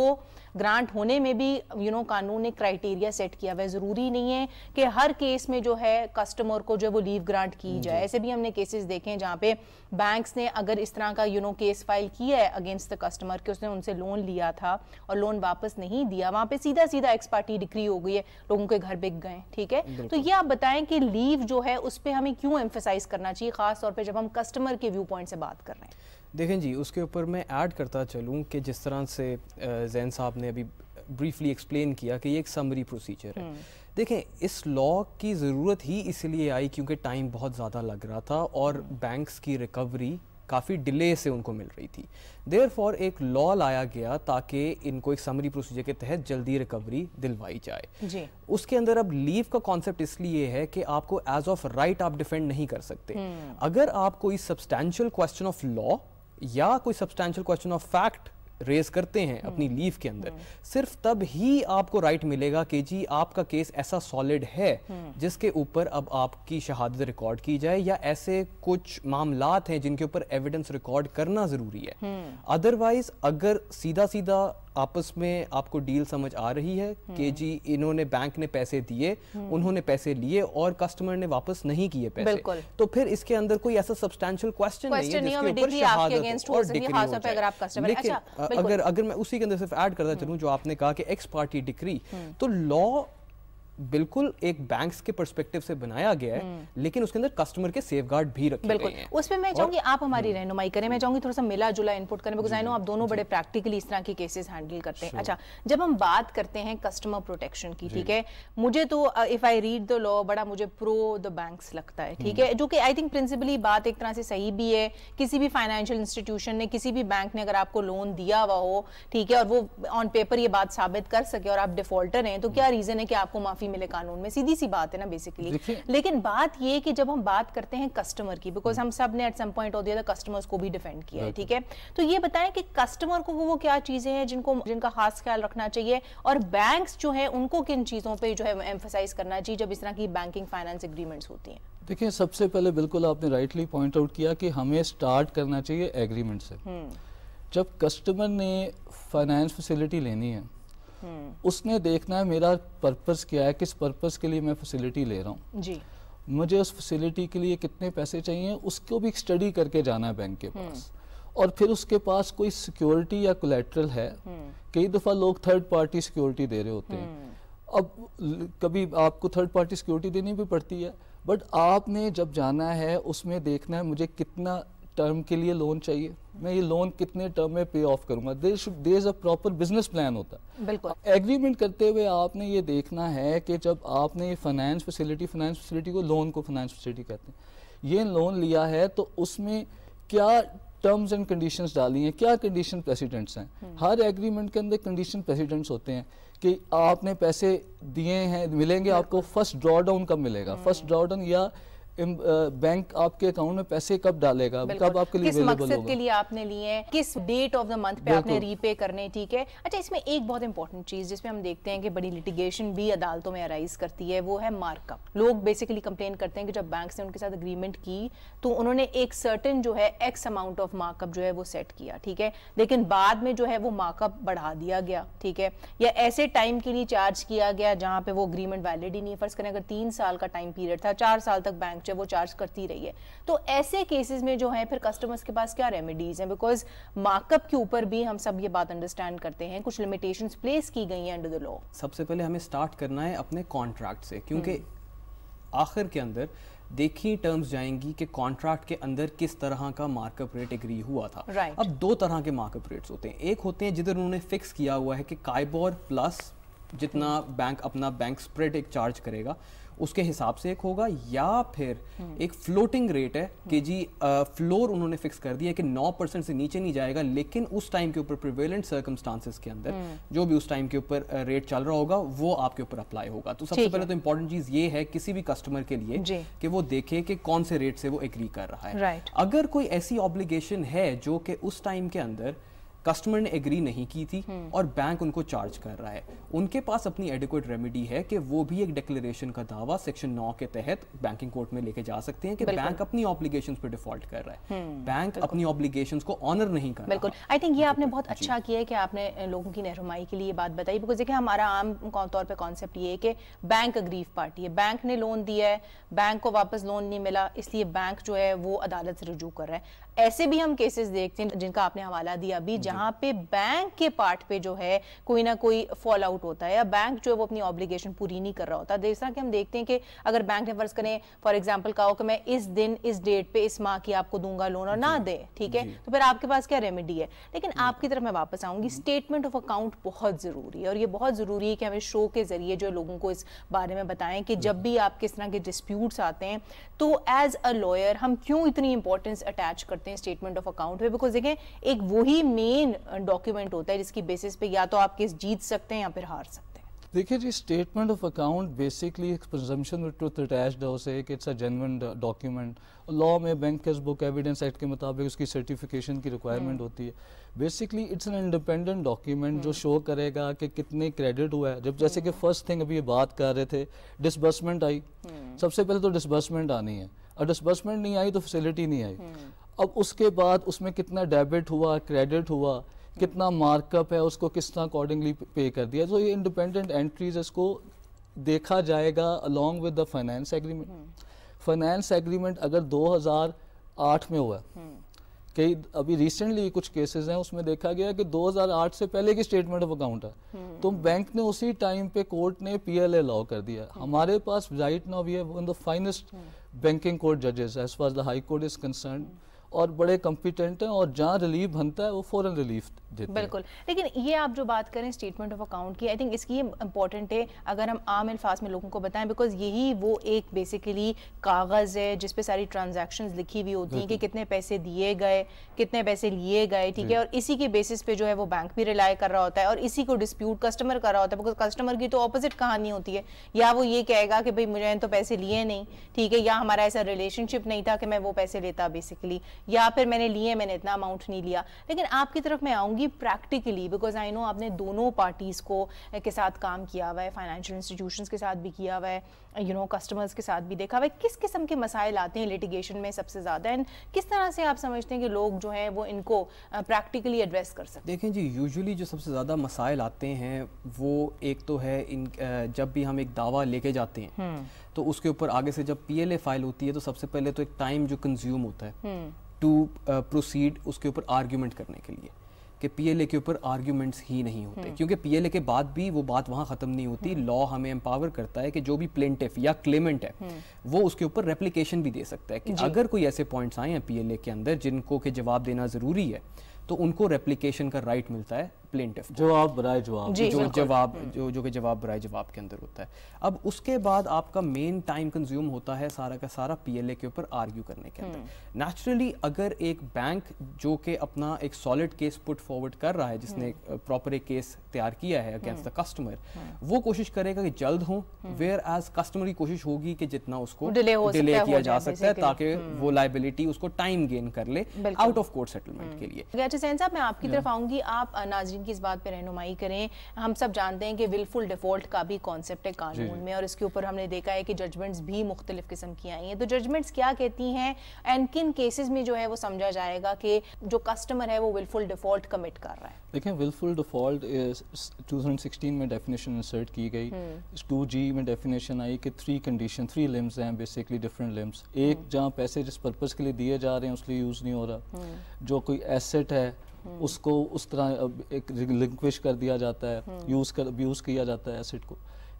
کو گرانٹ ہونے میں بھی قانون نے کرائیٹیریا سیٹ کیا ہوا ہے. ضروری نہیں ہے کہ ہر کیس میں جو ہے کسٹمر کو جو وہ لیو گرانٹ کی جائے. ایسے بھی ہم نے کیسز دیکھے ہیں جہاں پہ بینکس نے اگر اس طرح کا کیس فائل کیا ہے اگینسٹ دا کسٹمر کہ اس نے ان سے لون لیا تھا اور لون واپس نہیں دیا, وہاں پہ سیدھا ایکس پارٹی ڈکری ہو گئی ہے, لوگوں کے گھر بک گئے. ٹھیک ہے, تو یہ آپ بتائیں کہ لیو جو ہے اس پہ ہمیں کیوں ایمفسائز کرنا چاہیے, خاص طور پہ جب ہم کسٹمر کے ویو پوائنٹ سے بات کر رہے ہیں. دیکھیں جی, اس کے اوپر میں ایڈ کرتا چلوں کہ جس طرح سے زین صاحب نے ابھی بریفلی ایکسپلین کیا کہ یہ ایک سمری پروسیجر ہے. دیکھیں, اس لا کی ضرورت ہی اس لیے آئی کیونکہ ٹائم بہت زیادہ لگ رہا تھا اور بینکس کی ریکوری کافی ڈیلے سے ان کو مل رہی تھی. دیر فور ایک لا لایا گیا تاکہ ان کو ایک سمری پروسیجر کے تحت جلدی ریکوری دلوائی جائے. اس کے اندر اب لیو کا کانسیپٹ اس لیے ہے کہ آپ کو ایز آف رائٹ آپ ڈیفینڈ نہیں کر سکتے. اگر آپ کوئی سبسٹینشیل کوسچن آف لا یا کوئی substantial question of fact raise کرتے ہیں اپنی لیو کے اندر, صرف تب ہی آپ کو رائٹ ملے گا کہ جی آپ کا کیس ایسا سالڈ ہے جس کے اوپر اب آپ کی شہادت ریکارڈ کی جائے, یا ایسے کچھ معاملات ہیں جن کے اوپر ایویڈنس ریکارڈ کرنا ضروری ہے. ادروائز اگر سیدھا آپس میں آپ کو ڈیل سمجھ آ رہی ہے کہ جی انہوں نے بینک نے پیسے دیے, انہوں نے پیسے لیے اور کسٹمر نے واپس نہیں کیے پیسے, تو پھر اس کے اندر کوئی ایسا سبسٹینشیل کوسچن نہیں ہے جس کے اوپر شہادت اور ڈکری ہو جائے. لیکن اگر میں اسی کے اندر صرف ایڈ کرتا چلوں جو آپ نے کہا کہ ایکس پارٹی ڈکری, تو لا بالکل ایک بینکس کے پرسپیکٹو سے بنایا گیا ہے, لیکن اس کے اندر کسٹمر کے سیف گارڈ بھی رکھے گئے ہیں. اس پہ میں چاہوں گی آپ ہماری رہنمائی کریں, میں چاہوں گی تھوڑا سا ملا جلا انپٹ کریں, بیکاز آئی نو آپ دونوں بڑے پریکٹیکلی اس طرح کی کیسز ہینڈل کرتے ہیں. اچھا, جب ہم بات کرتے ہیں کسٹمر پروٹیکشن کی, ٹھیک ہے, مجھے تو اف آئی ریڈ دا لا بڑا مجھے پرو دا بینکس لگتا ہے. ٹھیک ہے, جو کہ آئی تھنک پرنسپلی بات ایک طرح سے صحیح بھی ہے. کسی بھی فائنینشیل انسٹیٹیوشن نے, کسی بھی بینک نے اگر آپ کو لون دیا ہوا ہو, ٹھیک ہے, اور وہ آن پیپر یہ بات ثابت کر سکے اور آپ ڈیفالٹر ہیں, تو کیا ریزن ہے کہ آپ کو معافی ملے قانون میں؟ سی بات ہے نا بیسیکلی. لیکن بات یہ کہ جب ہم بات کرتے ہیں کسٹمر کی, بیکاز ہم سب نے at some point of the other customers کو بھی ڈیفینڈ کیا ہے, ٹھیک ہے, تو یہ بتائیں کہ کسٹمر کو وہ کیا چیزیں ہیں جن کا خاص خیال رکھنا چاہیے, اور بینکس جو ہیں ان کو کن چیزوں پہ جو ہے ایمفسائز کرنا چاہیے جب اس طرح کی بینکنگ فائنانس ایگریمنٹس ہوتی ہیں. دیکھیں, سب سے پہلے بالکل آپ نے رائٹلی پوائنٹ آؤٹ کیا کہ ہمیں سٹارٹ کرنا چاہیے ایگریمنٹ سے. جب کسٹمر نے فائنانس فیسلٹی لینی ہے, اس نے دیکھنا ہے میرا پرپس کیا ہے, کس پرپس کے لیے میں فیسلٹی لے رہا ہوں, جی مجھے اس فیسلٹی کے لیے کتنے پیسے چاہیے, اس کو بھی ایک اسٹڈی کر کے جانا ہے بینک کے پاس, اور پھر اس کے پاس کوئی سیکیورٹی یا کولیٹرل ہے. کئی دفعہ لوگ تھرڈ پارٹی سیکیورٹی دے رہے ہوتے ہیں. اب کبھی آپ کو تھرڈ پارٹی سیکیورٹی دینی بھی پڑتی ہے, بٹ آپ نے جب جانا ہے اس میں دیکھنا ہے مجھے کتنا ٹرم کے لیے لون چاہیے, میں یہ لون کتنے ٹرم میں پے آف کروں گا. دیر از اے پراپر بزنس پلان ہوتا ہے. بالکل ایگریمنٹ کرتے ہوئے آپ نے یہ دیکھنا ہے کہ جب آپ نے فائنانس فیسلٹی کو, لون کو فائنانس فیسلٹی کہتے ہیں, یہ لون لیا ہے تو اس میں کیا ٹرمز اینڈ کنڈیشنز ڈالی ہیں, کیا کنڈیشن پریسیڈنٹس ہیں. ہر ایگریمنٹ کے اندر کنڈیشن پریسیڈنٹس ہوتے ہیں کہ آپ نے پیسے دیے ہیں, ملیں گے آپ کو, فرسٹ ڈرا ڈاؤن کب ملے گا, فرسٹ ڈرا ڈاؤن یا بینک آپ کے اکاؤنٹ میں پیسے کب ڈالے گا, کب آپ کے لیے اویلیبل ہوگا, کس مقصد کے لیے آپ نے لیے ہیں, کس ڈیٹ آف دا منتھ پہ آپ نے ری پے کرنے. ٹھیک ہے. اچھا, اس میں ایک بہت امپورٹنٹ چیز جس پہ ہم دیکھتے ہیں کہ بڑی لٹیگیشن بھی عدالتوں میں ارائز کرتی ہے, وہ ہے مارک اپ. لوگ بیسیکلی کمپلین کرتے ہیں کہ جب بینکس نے ان کے ساتھ اگریمنٹ کی تو انہوں نے ایک سرٹن جو ہے x amount of mark up جو ہے وہ سیٹ کیا, ٹھیک ہے, لیکن بعد میں جو ہے وہ مارک اپ بڑھا دیا گیا, ٹھیک ہے, یا ایسے ٹائم کے لیے چارج کیا گیا جہاں پہ وہ اگریمنٹ ویلڈ ہی نہیں ہے. فرض کریں اگر 3 سال کا ٹائم پیریڈ تھا, 4 سال تک بینک جو ہے وہ چارج کرتی رہی ہے, تو ایسے کیسز میں جو ہے پھر کسٹمرز کے پاس کیا ریمیڈیز ہیں, بیکاز مارک اپ کے اوپر بھی ہم سب یہ بات انڈرسٹینڈ کرتے ہیں کچھ لمیٹیشنز پلیس کی گئی ہیں انڈر دی لا. سب سے پہلے ہمیں سٹارٹ کرنا ہے اپنے کانٹریکٹ سے, کیونکہ آخر کے اندر دیکھی ٹرمز جائیں گی کہ کانٹریکٹ کے اندر کس طرح کا مارک اپ ریٹ ایگری ہوا تھا. اب 2 طرح کے مارک اپ ریٹس ہوتے ہیں. ایک ہوتے ہیں جدھر انہوں نے فکس کیا ہوا ہے کہ کائبور پلس جتنا بینک اپنا بینک سپریڈ ایک چارج کرے گا اس کے حساب سے ایک ہوگا, یا پھر ایک فلوٹنگ ریٹ ہے کہ جی فلور انہوں نے فکس کر دیا کہ 9% سے نیچے نہیں جائے گا, لیکن اس ٹائم کے اوپر پریویلنٹ سرکمسٹانسز کے اندر جو بھی اس ٹائم کے اوپر ریٹ چل رہا ہوگا وہ آپ کے اوپر اپلائی ہوگا. تو سب سے پہلے تو امپورٹنٹ چیز یہ ہے کسی بھی کسٹمر کے لیے کہ وہ دیکھے کہ کون سے ریٹ سے وہ ایگری کر رہا ہے. اگر کوئی ایسی آبلیگیشن ہے جو کہ اس ٹائم کے اندر کسٹمر نے ایگری نہیں کی تھی اور بینک ان کو چارج کر رہا ہے, ان کے پاس اپنی ایڈیکویٹ ریمیڈی ہے کہ وہ بھی ایک ڈکلیریشن کا دعویٰ سیکشن 9 کے تحت بینکنگ کورٹ میں لے کے جا سکتے ہیں کہ بینک اپنی آبلیگیشنز پہ ڈیفالٹ کر رہا ہے, بینک اپنی آبلیگیشنز کو آنر نہیں کر رہا. بالکل, آئی تھنک یہ آپ نے بہت اچھا کیا ہے کہ آپ نے لوگوں کی رہنمائی کے لیے یہ بات بتائی, بیکاز دیکھیں ہمارا عام طور پہ کانسیپٹ یہ ہے کہ بینک اگریو پارٹی ہے, بینک نے لون دیا ہے, بینک کو واپس لون نہیں ملا, اس لیے بینک جو ہے وہ عدالت سے رجوع کر رہا ہے. ایسے بھی ہم کیسز دیکھتے ہیں جن کا آپ نے حوالہ دیا ابھی, جہاں پہ بینک کے پارٹ پہ جو ہے کوئی نہ کوئی فال آؤٹ ہوتا ہے یا بینک جو ہے وہ اپنی آبلیگیشن پوری نہیں کر رہا ہوتا. جس طرح کہ ہم دیکھتے ہیں کہ اگر بینک نے فرض کریں فار ایگزامپل کہا ہو کہ میں اس دن اس ڈیٹ پہ اس ماہ کی آپ کو دوں گا لون اور نہ دے, ٹھیک ہے, تو پھر آپ کے پاس کیا ریمیڈی ہے. لیکن آپ کی طرف میں واپس آؤں گی, اسٹیٹمنٹ آف اکاؤنٹ بہت ضروری ہے, اور یہ بہت ضروری ہے کہ ہمیں شو کے ذریعے جو لوگوں کو اس بارے میں بتائیں کہ جب بھی آپ کس طرح کے ڈسپیوٹس آتے ہیں تو ایز اے لائر ہم کیوں اتنی امپورٹنس اٹیچ کرتے ہیں اسٹیٹمنٹ آف اکاؤنٹ پہ, بیکاز دیکھیں ایک وہی مین ڈاکیومنٹ ہوتا ہے جس کی بیسس پہ یا تو آپ کیس جیت سکتے ہیں یا پھر ہار سکتے ہیں. دیکھیے جی, اسٹیٹمنٹ آف اکاؤنٹ بیسکلی ایک پرزمپشن ود ٹروتھ اٹیچڈ ہے اسے کہ اٹس اے جینوئن ڈاکیومنٹ. لا میں بینکرز بک ایویڈنس ایکٹ کے مطابق اس کی سرٹیفکیشن کی ریکوائرمنٹ ہوتی ہے. Basically it's an independent document جو شو کرے گا کہ کتنے کریڈٹ ہوا ہے. جب جیسے کہ فرسٹ تھنگ ابھی یہ بات کر رہے تھے, ڈسبرسمنٹ آئی, سب سے پہلے تو ڈسبرسمنٹ آنی ہے, اور ڈسبرسمنٹ نہیں آئی تو فیسلٹی نہیں آئی. اب اس کے بعد اس میں کتنا ڈیبٹ ہوا, کریڈٹ ہوا, کتنا مارک اپ ہے, اس کو کس طرح اکارڈنگلی پے کر دیا. تو یہ انڈیپینڈنٹ انٹریز اس کو دیکھا جائے گا along with the finance agreement. Finance agreement اگر 2008 میں ہوا ہے, کئی ابھی ریسنٹلی کچھ کیسز ہیں اس میں دیکھا گیا کہ 2008 سے پہلے کی اسٹیٹمنٹ آف اکاؤنٹ ہے, تو بینک نے اسی ٹائم پہ کورٹ نے پی ایل اے لاؤ کر دیا. ہمارے پاس right now we have one the finest banking court ججز as far the high court is concerned, اور بڑے کمپیٹنٹ ہیں, اور جہاں ریلیف بنتا ہے وہ فوراً ریلیف دیتے ہیں. بالکل, لیکن یہ آپ جو بات کریں اسٹیٹمنٹ آف اکاؤنٹ کی, آئی تھنک اس کی یہ امپورٹنٹ ہے اگر ہم عام الفاظ میں لوگوں کو بتائیں, بیکاز یہی وہ ایک بیسیکلی کاغذ ہے جس پہ ساری ٹرانزیکشنز لکھی ہوئی ہوتی ہیں کہ کتنے پیسے دیے گئے, کتنے پیسے لیے گئے, ٹھیک ہے, اور اسی کے بیسس پہ جو ہے وہ بینک بھی ریلائی کر رہا ہوتا ہے, اور اسی کو ڈسپیوٹ کسٹمر کر رہا ہوتا ہے, بیکاز کسٹمر کی تو اپوزٹ کہانی ہوتی ہے, یا وہ یہ کہے گا کہ بھائی مجھے تو پیسے لیے نہیں, ٹھیک ہے, یا ہمارا ایسا ریلیشن شپ نہیں تھا کہ میں وہ پیسے لیتا بیسیکلی, یا پھر میں نے اتنا اماؤنٹ نہیں لیا. لیکن آپ کی طرف میں آؤں گی پریکٹیکلی, بیکاز آئی نو آپ نے دونوں پارٹیز کو کے ساتھ کام کیا ہوا ہے, فائنینشیل انسٹیٹیوشنز کے ساتھ بھی کیا ہوا ہے, کسٹمرز کے ساتھ بھی دیکھا ہوا ہے, کس قسم کے مسائل آتے ہیں لیٹیگیشن میں سب سے زیادہ, اینڈ کس طرح سے آپ سمجھتے ہیں کہ لوگ جو ہیں وہ ان کو پریکٹیکلی ایڈریس کر سکتے ہیں؟ دیکھیں جی, یوزولی جو سب سے زیادہ مسائل آتے ہیں وہ ایک تو ہے جب بھی ہم ایک دعویٰ لے کے جاتے ہیں تو اس کے اوپر آگے سے جب پی ایل اے فائل ہوتی ہے تو سب سے پہلے تو ایک ٹائم جو کنزیوم ہوتا ہے ٹو پروسیڈ اس کے اوپر آرگیومنٹ کرنے کے لیے, کہ پی ایل اے کے اوپر آرگیومنٹس ہی نہیں ہوتے, کیونکہ پی ایل اے کے بعد بھی وہ بات وہاں ختم نہیں ہوتی. لا ہمیں امپاور کرتا ہے کہ جو بھی پلینٹف یا کلیمنٹ ہے وہ اس کے اوپر ریپلیکیشن بھی دے سکتا ہے, کہ اگر کوئی ایسے پوائنٹس آئے ہیں پی ایل اے کے اندر جن کو کہ جواب دینا ضروری ہے تو ان کو ریپلیکیشن کا رائٹ ملتا ہے پلینٹف, جواب برائے جواب, جو کہ جواب برائے جواب کے اندر ہوتا ہے. اب اس کے بعد آپ کا مین ٹائم کنزیوم ہوتا ہے سارا کا سارا پی ایل اے کے اوپر آرگیو کرنے کے اندر. نیچرلی اگر ایک بینک جو کہ اپنا ایک سالڈ کیس پٹ فارورڈ کر رہا ہے, جس نے پراپر ایک کیس تیار کیا ہے اگینسٹ دا کسٹمر, وہ کوشش کرے گا کہ جلد ہوں, ویئر ایز کسٹمر کی کوشش ہوگی کہ جتنا اس کو ڈیلے کیا جا سکتا ہے تاکہ وہ لائبلٹی اس کو ٹائم گین کر lay out of court settlement کے لیے. اچھا سین صاحب, میں آپ کی طرف آؤں گی, آپ ناظرین کی اس بات پہ رہنمائی کریں. ہم سب جانتے ہیں کہ ولفل ڈیفالٹ کا بھی کانسیپٹ ہے قانون میں, اور اس کے اوپر ہم نے دیکھا ہے کہ ججمنٹس بھی مختلف قسم کی آئی ہیں. تو ججمنٹس کیا کہتی ہیں, اینڈ کن کیسز میں جو ہے وہ سمجھا جائے گا کہ جو کسٹمر ہے وہ ولفل ڈیفالٹ کمٹ کر رہا ہے؟ دیکھیں, ولفل ڈیفالٹ 2016 میں ڈیفینیشن انسرٹ کی گئی, 2G میں ڈیفینیشن آئی کہ 3 لمز ہیں بیسکلی, ڈفرینٹ لمز. ایک جہاں پیسے جس پرپز کے لیے دیے جا رہے ہیں اس لیے یوز نہیں ہو رہا, جو کوئی ایسٹ ہے اس کو اس طرح ایک ریلنکوش کر دیا جاتا ہے, ابیوز کیا جاتا ہے ایسٹ کو.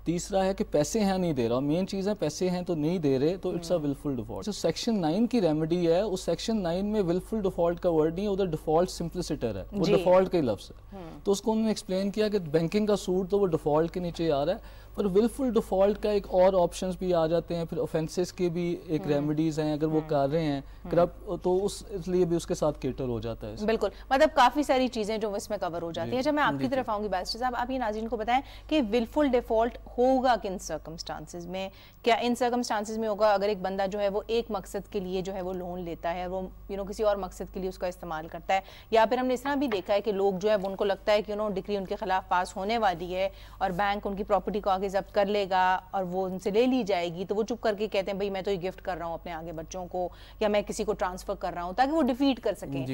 تیسرا ہے کہ پیسے ہیں نہیں دے رہا, مین چیز ہے پیسے ہیں تو نہیں دے رہے, تو اٹس اے ولفل ڈیفالٹ. جو سیکشن 9 کی ریمیڈی ہے, اس سیکشن 9 میں ولفل ڈیفالٹ کا ورڈ نہیں ہے, ادھر ڈیفالٹ سمپلسٹر ہے, وہ ڈیفالٹ کا ہی لفظ ہے. تو اس کو انہوں نے ایکسپلین کیا کہ بینکنگ کا سوٹ تو وہ ڈیفالٹ کے نیچے آ رہا ہے, پر ولفل ڈیفالٹ کا ایک اور آپشنز بھی آ جاتے ہیں, پھر اوفینسز کے بھی ایک ریمیڈیز ہیں اگر وہ کر رہے ہیں کرپٹ, تو اس لیے بھی اس کے ساتھ کیٹر ہو جاتا ہے. بالکل, مطلب کافی ساری چیزیں جو اس میں کور ہو جاتی ہیں. جب میں آپ کی طرف آؤں گی بیرسٹر صاحب, آپ یہ ناظرین کو بتائیں کہ ولفل ڈیفالٹ ہوگا کن سرکمسٹانسز میں؟ کیا ان سرکمسٹانسز میں ہوگا اگر ایک بندہ جو ہے وہ ایک مقصد کے لیے جو ہے وہ لون لیتا ہے, وہ کسی اور مقصد کے لیے اس کا استعمال کرتا ہے, یا پھر ہم نے اس طرح بھی دیکھا ہے کہ لوگ جو ہے ان کو لگتا ہے کہ ڈگری ان کے خلاف پاس ہونے والی ہے اور بینک ان کی پراپرٹی کو آگے ضبط کر لے گا اور وہ ان سے لے لی جائے گی, تو وہ چپ کر کے کہتے ہیں بھئی میں تو یہ گفٹ کر رہا ہوں اپنے آگے بچوں کو, یا میں کسی کو ٹرانسفر کر رہا ہوں تاکہ وہ ڈیفیٹ کر سکیں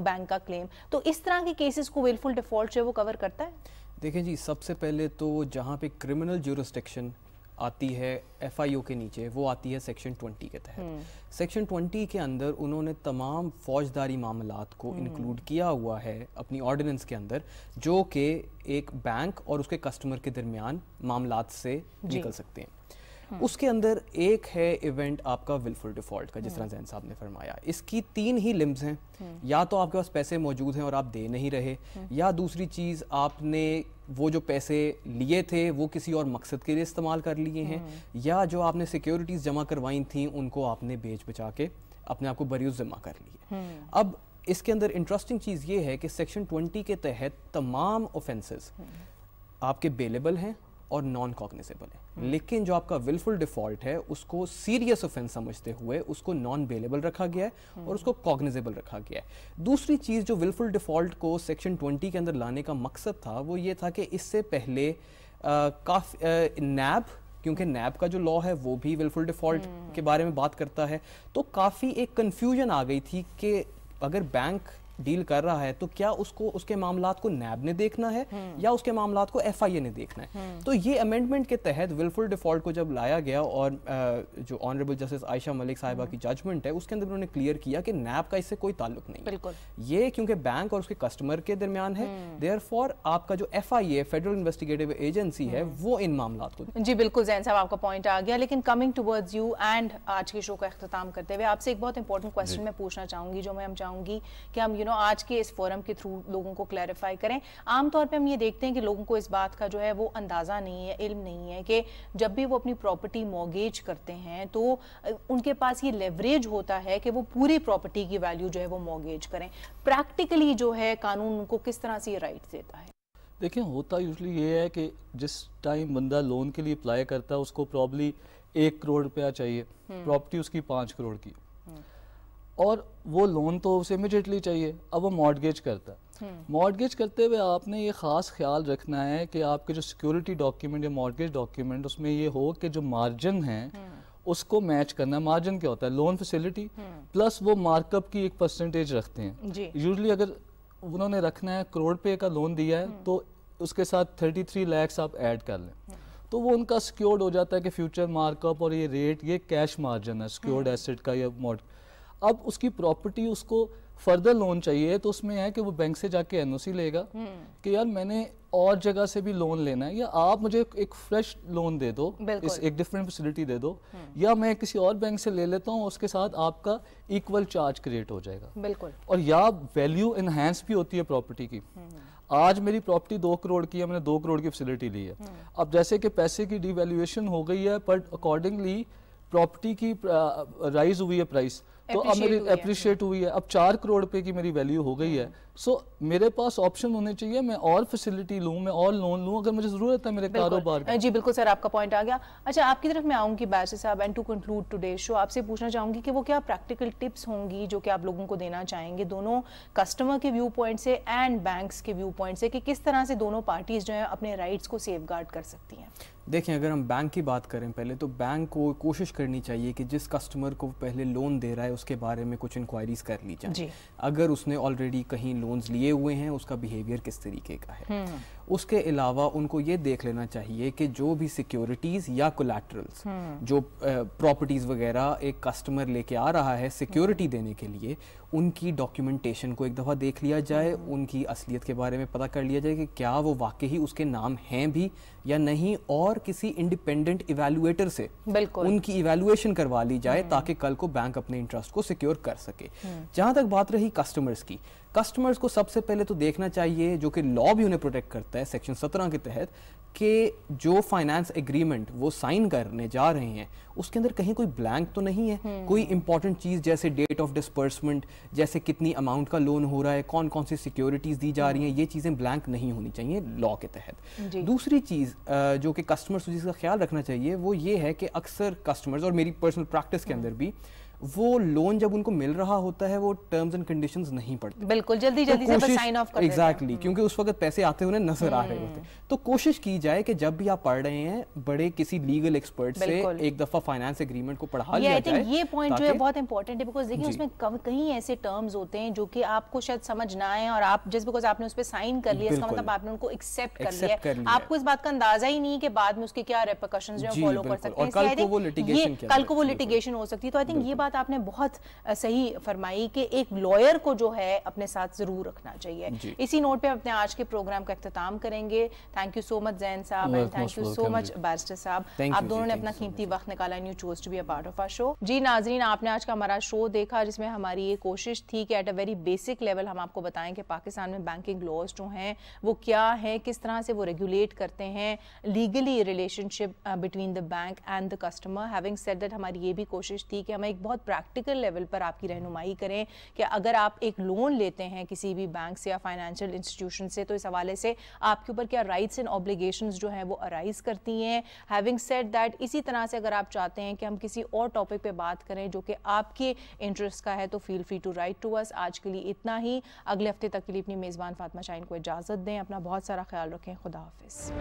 بینک کا کلیم. تو اس طرح کے کیسز کو ولفل ڈیفالٹ جو ہے وہ کور کرتا ہے؟ دیکھیں جی, سب سے پہلے تو جہاں پہ کرمنل جورسڈکشن آتی ہے ایف آئی او کے نیچے, وہ آتی ہے سیکشن 20 کے تحت. سیکشن 20 کے اندر انہوں نے تمام فوجداری معاملات کو انکلوڈ کیا ہوا ہے اپنی آرڈیننس کے اندر, جو کہ ایک بینک اور اس کے کسٹمر کے درمیان معاملات سے نکل سکتے ہیں. اس کے اندر ایک ہے ایونٹ آپ کا ولفل ڈیفالٹ کا, جس طرح زین صاحب نے فرمایا. اس کی 3 ہی لمز ہیں, یا تو آپ کے پاس پیسے موجود ہیں اور آپ دے نہیں رہے, یا دوسری چیز آپ نے وہ جو پیسے لیے تھے وہ کسی اور مقصد کے لیے استعمال کر لیے ہیں, یا جو آپ نے سیکیورٹیز جمع کروائی تھیں ان کو آپ نے بیچ بچا کے اپنے آپ کو بری ذمہ کر لیے. اب اس کے اندر انٹرسٹنگ چیز یہ ہے کہ سیکشن 20 کے تحت تمام اوفینسز آپ کے بیلیبل ہیں اور نان کوگنیزیبل ہے, لیکن جو آپ کا ولفل ڈیفالٹ ہے اس کو سیریس اوفینس سمجھتے ہوئے اس کو نان بیلیبل رکھا گیا ہے اور اس کو کوگنیزیبل رکھا گیا ہے. دوسری چیز جو ولفل ڈیفالٹ کو سیکشن 20 کے اندر لانے کا مقصد تھا وہ یہ تھا کہ اس سے پہلے نیب, کیونکہ نیب کا جو لا ہے وہ بھی ولفل ڈیفالٹ کے بارے میں بات کرتا ہے, تو کافی ایک کنفیوژن آ گئی تھی کہ اگر بینک ڈیل کر رہا ہے تو کیا اس کو اس کے معاملات کو نیب نے دیکھنا ہے یا اس کے معاملات کو ایف آئی اے نے دیکھنا ہے. تو یہ امینڈمنٹ کے تحت ولفل ڈیفالٹ کو جب لایا گیا, اور جو آنریبل جسٹس عائشہ ملک صاحبہ کی ججمنٹ ہے اس کے اندر انہوں نے کلیئر کیا کہ نیب کا اس سے کوئی تعلق نہیں ہے, یہ کیونکہ بینک اور اس کے کسٹمر کے درمیان ہے, دیئر فور آپ کا جو ایف آئی اے فیڈرل انویسٹیگیٹو ایجنسی ہے وہ ان معاملات کو. جی بالکل زین صاحب, آپ کا پوائنٹ آ گیا. لیکن کمنگ ٹورڈز یو اینڈ آج کے شو کا اختتام کرتے ہوئے آپ سے ایک بہت امپورٹنٹ کوسچن میں پوچھنا چاہوں گی, جو میں چاہوں گی کہ ہم آج کے اس فورم کے تھرو لوگوں کو کلیریفائی کریں. عام طور پہ ہم یہ دیکھتے ہیں کہ لوگوں کو اس بات کا جو ہے وہ اندازہ نہیں ہے, علم نہیں ہے کہ جب بھی وہ اپنی پراپرٹی مورگیج کرتے ہیں تو ان کے پاس یہ لیوریج ہوتا ہے کہ وہ پوری پراپرٹی کی ویلیو جو ہے وہ مورگیج کریں. پریکٹیکلی جو ہے قانون ان کو کس طرح سے یہ رائٹ دیتا ہے؟ دیکھیں, ہوتا یوزلی یہ ہے کہ جس ٹائم بندہ لون کے لیے اپلائی کرتا ہے اس کو پرابلی 1 کروڑ روپیہ چاہیے, پراپرٹی اس کی 5 کروڑ کی, اور وہ لون تو اسے امیڈیٹلی چاہیے. اب وہ مارٹگیج کرتا ہے, مارٹگیج کرتے ہوئے آپ نے یہ خاص خیال رکھنا ہے کہ آپ کے جو سیکیورٹی ڈاکیومنٹ یا مارٹگیج ڈاکیومنٹ اس میں یہ ہو کہ جو مارجن ہیں اس کو میچ کرنا ہے. مارجن کیا ہوتا ہے؟ لون فیسیلٹی پلس وہ مارک اپ کی ایک پرسنٹیج رکھتے ہیں. یوزلی اگر انہوں نے رکھنا ہے کروڑ روپے کا لون دیا ہے تو اس کے ساتھ 33 لاکھ آپ ایڈ کر لیں, تو وہ ان کا سیکیورڈ ہو جاتا ہے کہ فیوچر مارک اپ اور یہ ریٹ یہ کیش مارجن ہے سیکیورڈ ایسٹ کا یا اب اس کی پراپرٹی اس کو فردر لون چاہیے تو اس میں ہے کہ وہ بینک سے جا کے این او سی لے گا کہ یار میں نے اور جگہ سے بھی لون لینا ہے, یا آپ مجھے ایک فریش لون دے دو, ایک ڈیفرنٹ فیسلٹی دے دو, یا میں کسی اور بینک سے لے لیتا ہوں, اس کے ساتھ آپ کا ایکول چارج کریٹ ہو جائے گا. بالکل. اور یا ویلیو انہینس بھی ہوتی ہے پراپرٹی کی. آج میری پراپرٹی 2 کروڑ کی ہے, میں نے 2 کروڑ کی فیسلٹی لی ہے. اب جیسے کہ پیسے کی ڈی ویلیویشن ہو گئی ہے بٹ اکارڈنگلی پراپرٹی کی رائز ہوئی ہے پرائس, تو اب میری اپریشیٹ ہوئی ہے, اب 4 کروڑ روپے کی میری ویلیو ہو گئی ہے. سو میرے پاس آپشن ہونے چاہیے, میں اور فیسلٹی لوں, میں اور لون لوں اگر مجھے ضرورت ہے میرے کاروبار کی. جی بالکل سر, آپ کا پوائنٹ آ گیا. اچھا, آپ کی طرف میں آؤں گی بیرسٹر صاحب, اینڈ ٹو کنکلوڈ ٹوڈے شو آپ سے پوچھنا چاہوں گی کہ وہ کیا پریکٹیکل ٹپس ہوں گی جو کہ آپ لوگوں کو دینا چاہیں گے دونوں کسٹمر کے ویو پوائنٹ سے اینڈ بینکس کے ویو پوائنٹ سے, کہ کس طرح سے دونوں پارٹیز جو ہیں اپنے رائٹس کو سیف گارڈ کر سکتی ہیں؟ دیکھیں, اگر ہم بینک کی بات کریں پہلے, تو بینک کو کوشش کرنی چاہیے کہ جس کسٹمر کو پہلے لون دے رہا ہے اس کے بارے میں کچھ انکوائریز کر لی جائیں. اگر اس نے آلریڈی کہیں لونز لیے ہوئے ہیں, اس کا بیہیویئر کس طریقے کا ہے. اس کے علاوہ ان کو یہ دیکھ لینا چاہیے کہ جو بھی سیکیورٹیز یا کولیٹرلز, جو پراپرٹیز وغیرہ ایک کسٹمر لے کے آ رہا ہے سیکیورٹی دینے کے لیے, ان کی ڈاکیومنٹیشن کو ایک دفعہ دیکھ لیا جائے, ان کی اصلیت کے بارے میں پتہ کر لیا جائے کہ کیا وہ واقعی اس کے نام ہیں بھی یا نہیں, اور کسی انڈیپینڈنٹ ایویلویٹر سے ان کی ایویلویشن کروا لی جائے تاکہ کل کو بینک اپنے انٹرسٹ کو سیکیور کر سکے. جہاں تک بات رہی کسٹمرز کی, کسٹمرز کو سب سے پہلے تو دیکھنا چاہیے, جو کہ لا بھی انہیں پروٹیکٹ کرتا ہے سیکشن 17 کے تحت, کہ جو فائنانس ایگریمنٹ وہ سائن کرنے جا رہے ہیں اس کے اندر کہیں کوئی بلینک تو نہیں ہے, کوئی امپورٹنٹ چیز جیسے ڈیٹ آف ڈسپرسمنٹ, جیسے کتنی اماؤنٹ کا لون ہو رہا ہے, کون کون سی سیکیورٹیز دی جا رہی ہیں, یہ چیزیں بلینک نہیں ہونی چاہیے لا کے تحت. دوسری چیز جو کہ کسٹمرز کو جس کا خیال رکھنا چاہیے وہ یہ ہے کہ اکثر کسٹمرز, اور میری پرسنل پریکٹس کے اندر بھی, وہ لون جب ان کو مل رہا ہوتا ہے وہ ٹرمز اینڈ کنڈیشنز نہیں پڑھتے, بالکل جلدی جلدی سے بس سائن آف کر دیتے ہیں. ایگزیکٹلی, کیونکہ اس وقت پیسے آتے ہوئے نظر آ رہے ہوتے ہیں. تو کوشش کی جائے کہ جب بھی آپ پڑھ رہے ہیں بڑے کسی لیگل ایکسپرٹ سے ایک دفعہ فائنانس ایگریمنٹ کو پڑھا لیا جائے. یہ پوائنٹ جو ہے بہت امپورٹنٹ ہے, بیکاز دیکھیں اس میں کہیں ایسے ٹرمز ہوتے ہیں جو کہ آپ کو شاید سمجھ نہ آئے, اور آپ جسٹ بیکاز آپ نے اس پہ سائن کر لیا اس کا مطلب آپ نے ان کو ایکسیپٹ کر لیا ہے, آپ کو اس بات کا اندازہ ہی نہیں کہ بعد میں اس کے کیا ریپرکشنز جو فالو کر سکتے ہیں, کل کو وہ لٹیگیشن ہو سکتی ہے. تو آئی تھنک یہ بات آپ نے بہت صحیح فرمائی کہ ایک لائر کو جو ہے اپنے ساتھ ضرور رکھنا چاہیے. اسی نوٹ پہ اپنے آج کے پروگرام کا اختتام کریں گے. Thank you so much Zain صاحب, and thank you so much barrister صاحب, آپ دونوں نے اپنا قیمتی وقت نکالا and you chose to be a part of our show. جی ناظرین, آپ نے آج کا ہمارا شو دیکھا جس میں ہماری یہ کوشش تھی کہ at a very basic level ہم آپ کو بتائیں کہ پاکستان میں بینکنگ لاز جو ہیں وہ کیا ہیں, کس طرح سے وہ ریگولیٹ کرتے ہیں legally relation ship between the bank and the customer. Having said that, ہماری یہ بھی کوشش تھی کہ ہم ایک بہت پریکٹیکل لیول پر آپ کی رہنمائی کریں کہ اگر آپ ایک لون لیتے ہیں کسی بھی بینک سے یا فائنینشیل انسٹیٹیوشن سے, تو اس حوالے سے آپ کے اوپر کیا رائٹس اینڈ آبلیگیشنز جو ہیں وہ ارائز کرتی ہیں. ہیونگ سیڈ دیٹ, اسی طرح سے اگر آپ چاہتے ہیں کہ ہم کسی اور ٹاپک پہ بات کریں جو کہ آپ کے انٹرسٹ کا ہے, تو feel free to write to us. آج کے لیے اتنا ہی, اگلے ہفتے تک کے لیے اپنی میزبان فاطمہ شاہین کو اجازت دیں. اپنا بہت سارا خیال رکھیں. خدا حافظ.